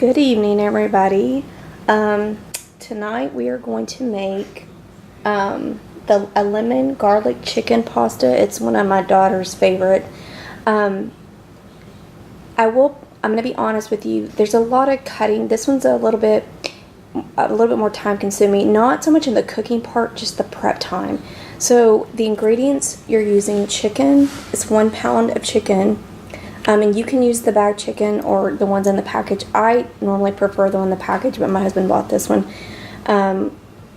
Good evening, everybody. Tonight we are going to make a lemon garlic chicken pasta. It's one of my daughter's favorite. I'm going to be honest with you. There's a lot of cutting. This one's a little bit more time consuming. Not so much in the cooking part, just the prep time. So the ingredients you're using: chicken. It's 1 pound of chicken. And you can use the bagged chicken or the ones in the package. I normally prefer the one in the package, but my husband bought this one.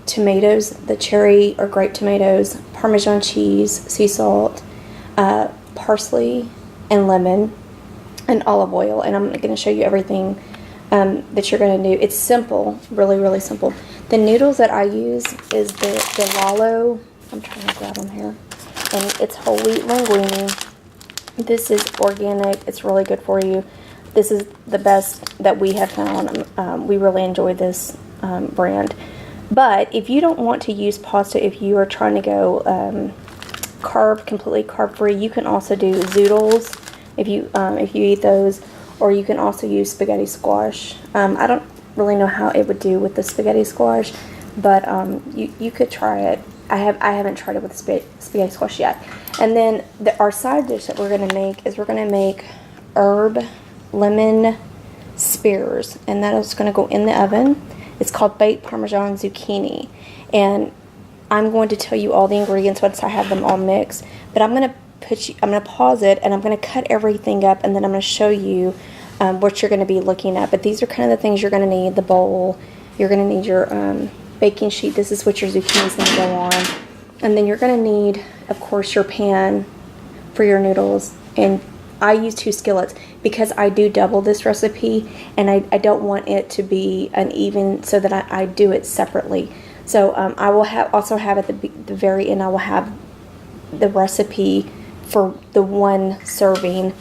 Tomatoes, the cherry or grape tomatoes, Parmesan cheese, sea salt, parsley, and lemon, and olive oil. And I'm going to show you everything that you're going to do. It's simple, really, really simple. The noodles that I use is the Lalo. I'm trying to grab them here. And it's whole wheat linguine. This is organic. It's really good for you. This is the best that we have found. We really enjoy this brand. But if you don't want to use pasta, if you are trying to go completely carb free, you can also do zoodles if you eat those, or you can also use spaghetti squash. I don't really know how it would do with the spaghetti squash, but you could try it. I haven't tried it with spaghetti squash yet. And then our side dish that we're going to make is we're going to make herb lemon spears, and that is going to go in the oven. It's called baked Parmesan zucchini, and I'm going to tell you all the ingredients once I have them all mixed. But I'm going to pause it, and I'm going to cut everything up, and then I'm going to show you what you're going to be looking at. But these are kind of the things you're going to need: the bowl. You're going to need your baking sheet. This is what your zucchini is going to go on. And then you're going to need, of course, your pan for your noodles. And I use 2 skillets because I do double this recipe, and I don't want it to be uneven, so that I do it separately. So I will also have at the very end, I will have the recipe for the 1 serving,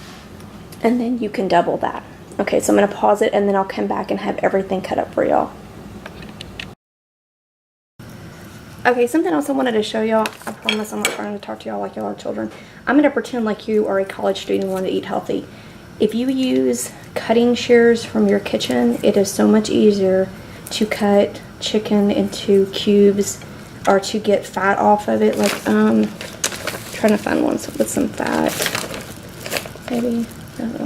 and then you can double that. Okay, so I'm going to pause it, and then I'll come back and have everything cut up for y'all. Okay, something else I wanted to show y'all. I promise I'm not trying to talk to y'all like y'all are children. I'm going to pretend like you are a college student and want to eat healthy. If you use cutting shears from your kitchen, it is so much easier to cut chicken into cubes, or to get fat off of it. Like, trying to find one with some fat. Maybe.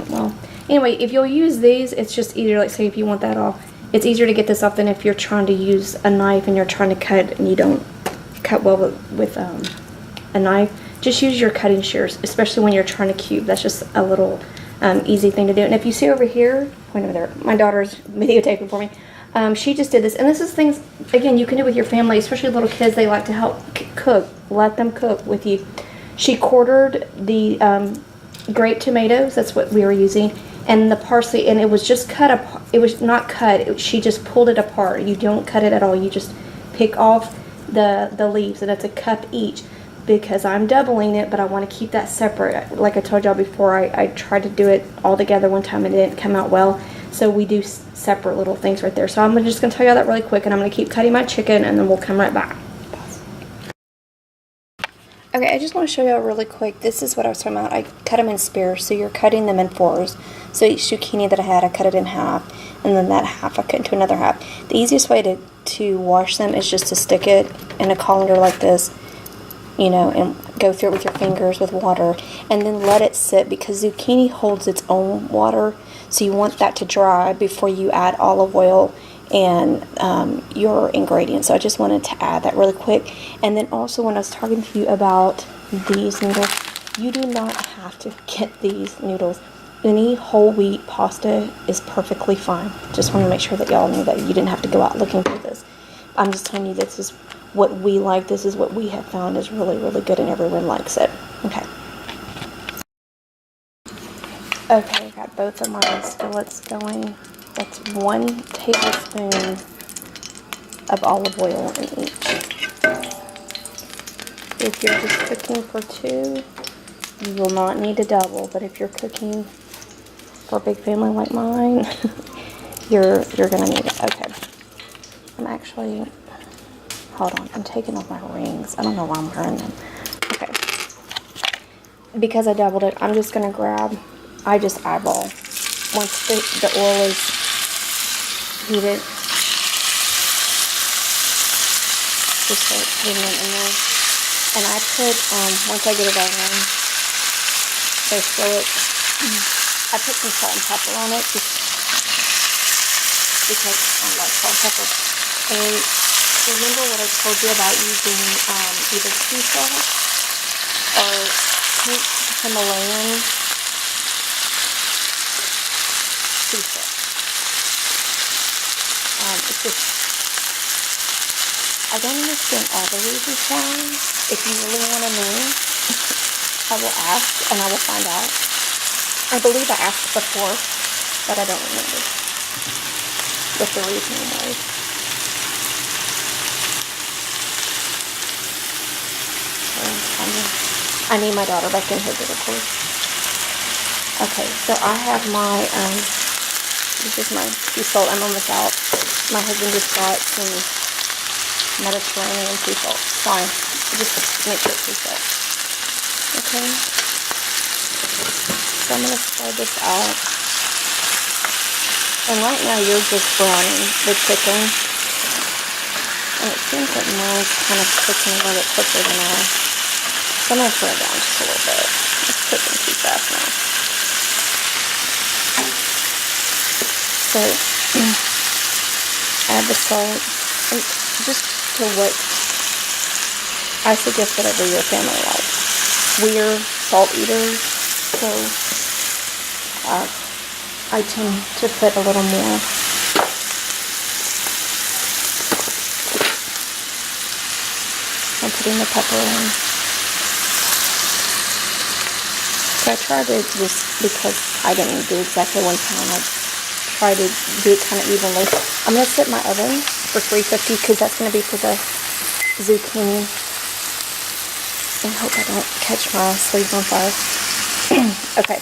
Well, anyway, if you'll use these, it's just easier. Like, say if you want that off, it's easier to get this off than if you're trying to use a knife and you're trying to cut and you don't cut well with a knife. Just use your cutting shears, especially when you're trying to cube. That's just a little easy thing to do. And if you see over here, point over there, my daughter's videotaping for me. She just did this, and this is things, again, you can do with your family, especially little kids. They like to help cook. Let them cook with you. She quartered the grape tomatoes. That's what we were using. And the parsley, and it was just cut apart. It was not cut. She just pulled it apart. You don't cut it at all. You just pick off the leaves, and it's a cup each, because I'm doubling it, but I want to keep that separate. Like I told y'all before, I tried to do it all together one time and it didn't come out well. So we do separate little things right there. So I'm just going to tell y'all that really quick, and I'm going to keep cutting my chicken, and then we'll come right back. Okay, I just want to show y'all really quick. This is what I was talking about. I cut them in spears, so you're cutting them in 4s. So each zucchini that I had, I cut it in half, and then that half I cut into another half. The easiest way to wash them is just to stick it in a colander like this, you know, and go through it with your fingers with water, and then let it sit, because zucchini holds its own water, so you want that to dry before you add olive oil and your ingredients. So I just wanted to add that really quick. And then also, when I was talking to you about these noodles, you do not have to get these noodles. Any whole wheat pasta is perfectly fine. Just want to make sure that y'all knew that you didn't have to go out looking for this. I'm just telling you, this is what we like. This is what we have found is really, really good, and everyone likes it. Okay. Okay, I got both of my skillets going. That's 1 tablespoon of olive oil in each. If you're just cooking for 2, you will not need to double. But if you're cooking for a big family like mine, you're gonna need it. Okay. I'm actually, hold on, I'm taking off my rings. I don't know why I'm wearing them. Okay. Because I doubled it, I'm just gonna grab, I just eyeball. Once the oil is heat it. Just start putting it in there. And I put, once I get it all in, so fill it. I put some salt and pepper on it just because I like salt and pepper. And remember what I told you about using either sea salt or pink Himalayan sea salt. It's just, I don't understand all the reasons why. If you really want to know, I will ask and I will find out. I believe I asked before, but I don't remember what the reasoning was. So, I need my daughter back in here to record. Okay, so I have my, this is my sea salt. I'm almost out. My husband just got some Mediterranean sea salt. Fine. Just make sure it's sea salt. Okay. So I'm going to spread this out. And right now you're just browning the chicken. And it seems like mine's kind of cooking a little bit quicker than ours. So I'm going to turn it down just a little bit. It's cooking too fast now. So add the salt. And just to what I suggest, whatever your family likes. We're salt eaters, so I tend to put a little more. I'm putting the pepper in. So I try to just, because I didn't do exactly 1 pound, I try to do it kind of evenly. I'm going to set my oven for 350 because that's going to be for the zucchini. And hope I don't catch my sleeves on fire. Okay,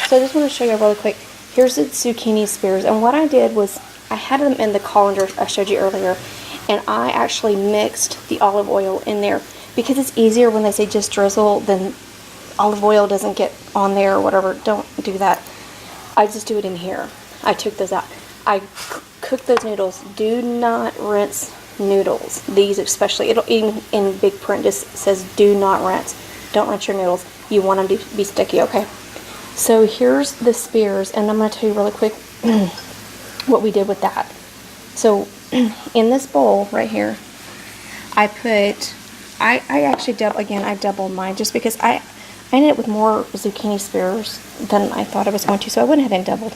so I just want to show you really quick. Here's the zucchini spears, and what I did was I had them in the colander I showed you earlier, and I actually mixed the olive oil in there because it's easier when they say just drizzle, then olive oil doesn't get on there or whatever. Don't do that. I just do it in here. I took those out. I cook those noodles. Do not rinse noodles. These especially, it'll even in big print just says do not rinse. Don't rinse your noodles. You want them to be sticky, okay? So here's the spears, and I'm going to tell you really quick what we did with that. So in this bowl right here, I actually doubled mine just because I ended up with more zucchini spears than I thought I was going to, so I went ahead and doubled.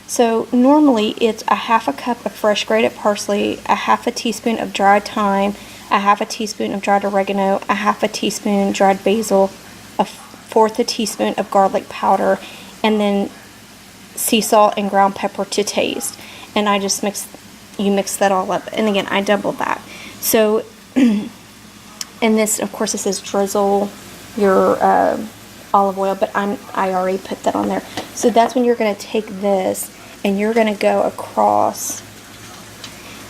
So normally it's a half a cup of fresh grated parsley, a half a teaspoon of dried thyme, a half a teaspoon of dried oregano, a half a teaspoon dried basil, a fourth a teaspoon of garlic powder, and then sea salt and ground pepper to taste. And I just mix that all up. And again, I doubled that. So, and this, of course, it says drizzle your olive oil, but I already put that on there. So that's when you're going to take this and you're going to go across,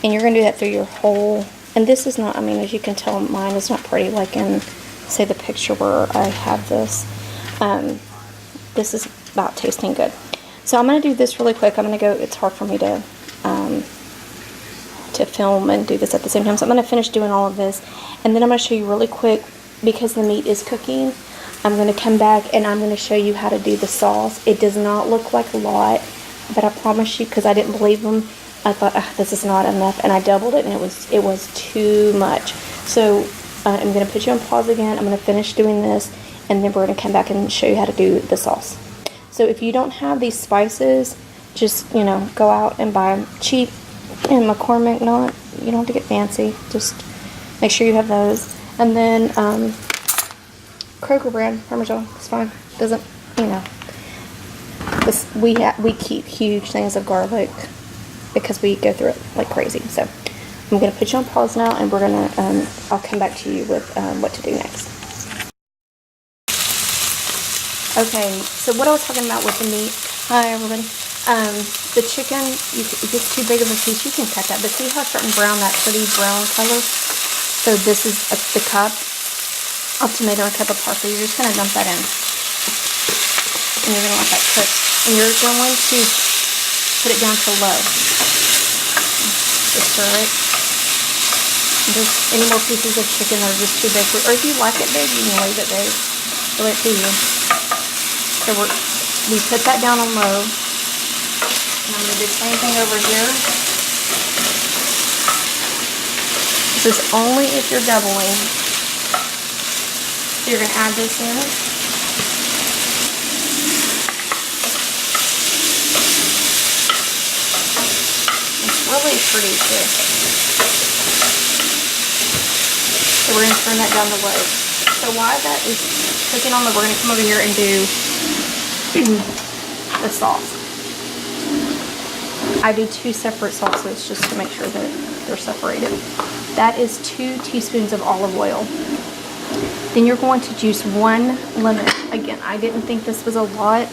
and you're going to do that through your whole. And this is not, I mean, as you can tell, mine is not pretty like in, say, the picture where I have this. This is about tasting good. So I'm going to do this really quick. I'm going to go, it's hard for me to film and do this at the same time. So I'm going to finish doing all of this, and then I'm going to show you really quick, because the meat is cooking, I'm going to come back and I'm going to show you how to do the sauce. It does not look like a lot, but I promise you, because I didn't believe them, I thought, this is not enough, and I doubled it, and it was too much. So I'm going to put you on pause again. I'm going to finish doing this, and then we're going to come back and show you how to do the sauce. So if you don't have these spices, just, go out and buy them cheap in McCormick. You don't have to get fancy. Just make sure you have those. And then Kroger brand Parmesan is fine. Doesn't, we keep huge things of garlic because we go through it like crazy. So I'm going to put you on pause now, and we're going to, I'll come back to you with what to do next. Okay, so what I was talking about with the meat. Hi, everybody. The chicken, if it's too big of a piece, you can cut that. But see how it's starting to brown, that pretty brown color? So this is the cup of tomato and a cup of parsley. You're just going to dump that in. And you're going to let that cook. And you're going to put it down to low. Just stir it. And just any more pieces of chicken that are just too big, or if you like it big, you can leave it big. Really up to you. So we put that down on low. And I'm going to do the same thing over here. This is only if you're doubling. So you're going to add this in. It's really pretty too. So we're going to turn that down to low. So while that is cooking on low, we're going to come over here and do the sauce. I do 2 separate sauces just to make sure that they're separated. That is 2 teaspoons of olive oil. Then you're going to juice 1 lemon. Again, I didn't think this was a lot.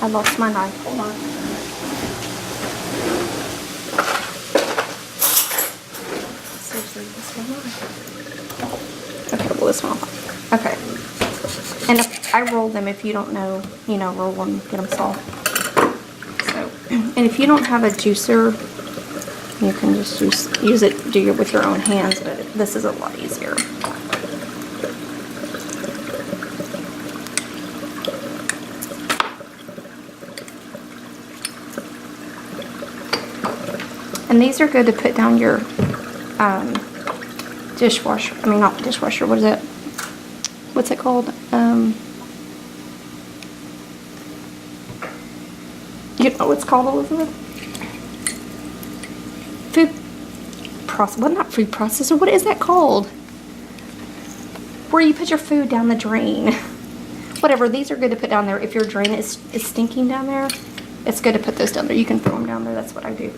I lost my knife. Hold on. Seriously, this one. Okay, well this one. Okay. And if I roll them, if you don't know, you know, roll them, get them soft. So, and if you don't have a juicer, you can just use it, do it with your own hands, but this is a lot easier. And these are good to put down your dishwasher. I mean, not dishwasher. What is it? What's it called? You know what it's called, Elizabeth? Food processor. Well, not food processor. What is that called? Where you put your food down the drain. Whatever. These are good to put down there. If your drain is stinking down there, it's good to put those down there. You can throw them down there. That's what I do.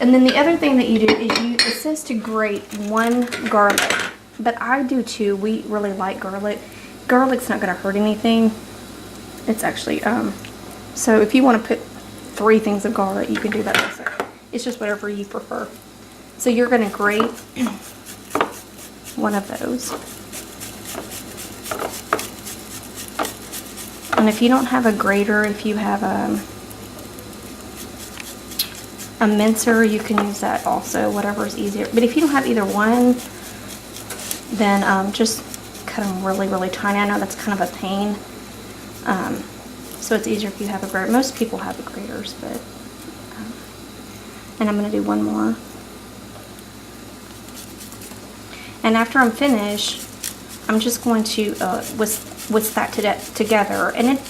And then the other thing that you do is it says to grate 1 garlic. But I do too. We really like garlic. Garlic's not going to hurt anything. It's actually, so if you want to put 3 things of garlic, you can do that also. It's just whatever you prefer. So you're going to grate 1 of those. And if you don't have a grater, if you have a mincer, you can use that also, whatever is easier. But if you don't have either one, then just cut them really, really tiny. I know that's kind of a pain. So it's easier if you have a grater. Most people have a graters, but and I'm going to do 1 more. And after I'm finished, I'm just going to whisk that together. And it,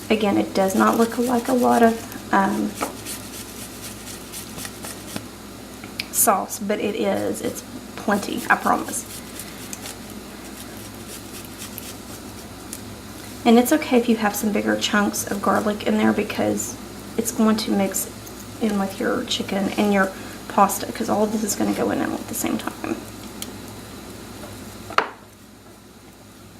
again, it does not look like a lot of sauce, but it is. It's plenty, I promise. And it's okay if you have some bigger chunks of garlic in there, because it's going to mix in with your chicken and your pasta, because all of this is going to go in at the same time.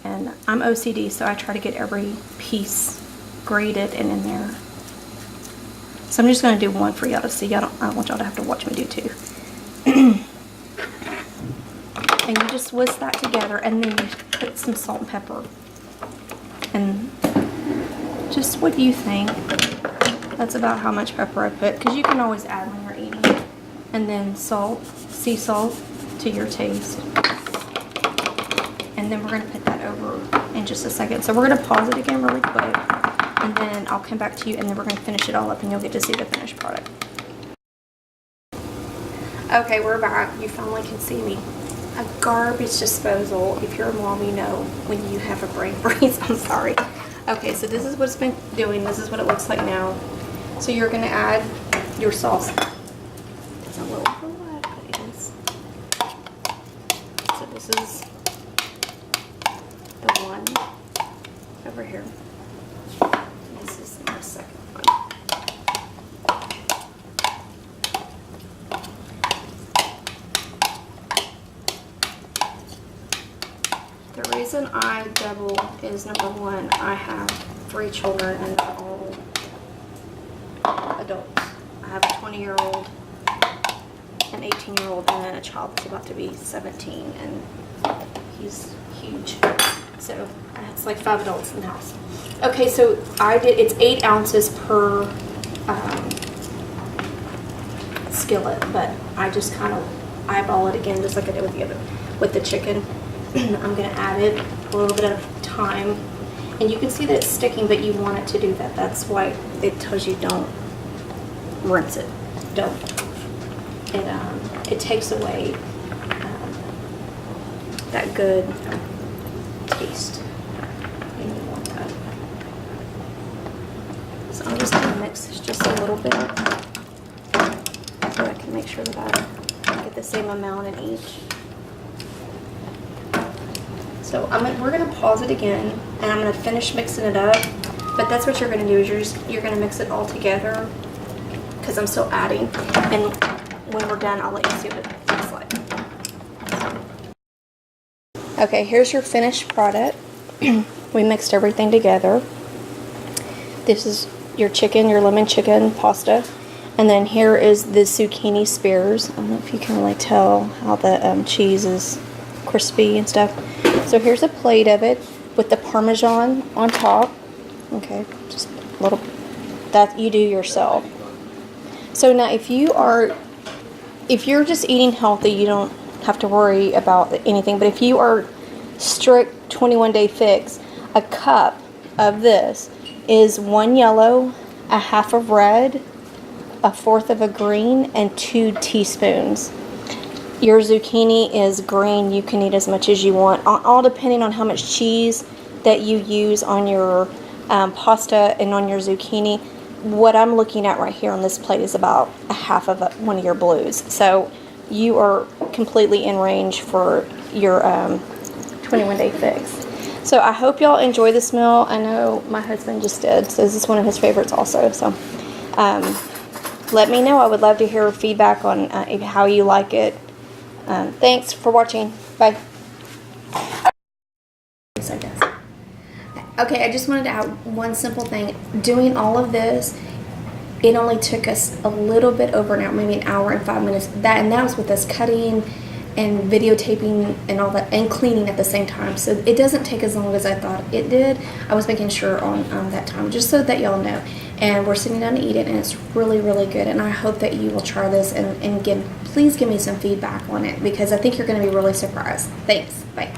And I'm OCD, so I try to get every piece grated and in there. So I'm just going to do 1 for y'all to see. I don't want y'all to have to watch me do 2. And you just whisk that together, and then you put some salt and pepper. And just what you think. That's about how much pepper I put, because you can always add when you're eating. And then salt, sea salt to your taste. And then we're going to put that over in just a second. So we're going to pause it again really quick, and then I'll come back to you, and then we're going to finish it all up, and you'll get to see the finished product. Okay, we're back. You finally can see me. A garbage disposal. If you're a mom, you know when you have a brain freeze. I'm sorry. Okay, so this is what it's been doing. This is what it looks like now. So you're going to add your sauce. It's a little wet, but it is. So this is the one over here. This is the second one. The reason I double is, number 1, I have 3 children and they're all adults. I have a 20-year-old, an 18-year-old, and then a child that's about to be 17, and he's huge. So that's like 5 adults in the house. Okay, so skillet, but I just kind of eyeball it again, just like I did with the chicken. I'm gonna add it a little bit of thyme, and you can see that it's sticking, but you want it to do that. That's why it tells you don't rinse it. Don't. It takes away that good taste. And you want that. So I'm just gonna mix this just a little bit, so I can make sure that I get the same amount in each. So we're gonna pause it again, and I'm gonna finish mixing it up. But that's what you're gonna do, is you're gonna mix it all together, because I'm still adding. And when we're done, I'll let you see what it looks like. Okay, here's your finished product. We mixed everything together. This is your chicken, your lemon chicken pasta. And then here is the zucchini spears. I don't know if you can really tell how the cheese is crispy and stuff. So here's a plate of it with the Parmesan on top. Okay, just a little, that you do yourself. So now if you're just eating healthy, you don't have to worry about anything. But if you are strict 21-day fix, a cup of this is 1 yellow, a half of red, a fourth of a green, and 2 teaspoons. Your zucchini is green. You can eat as much as you want, all depending on how much cheese that you use on your pasta and on your zucchini. What I'm looking at right here on this plate is about a half of one of your blues. So you are completely in range for your 21-day fix. So I hope y'all enjoy this meal. I know my husband just did, so this is one of his favorites also. So let me know. I would love to hear feedback on how you like it. Thanks for watching. Bye. Okay, I just wanted to add one simple thing. Doing all of this, it only took us a little bit over an hour, maybe an hour and 5 minutes. That was with us cutting and videotaping and all that, and cleaning at the same time. So it doesn't take as long as I thought it did. I was making sure on that time, just so that y'all know. And we're sitting down to eat it, and it's really, really good. And I hope that you will try this and please give me some feedback on it, because I think you're going to be really surprised. Thanks. Bye.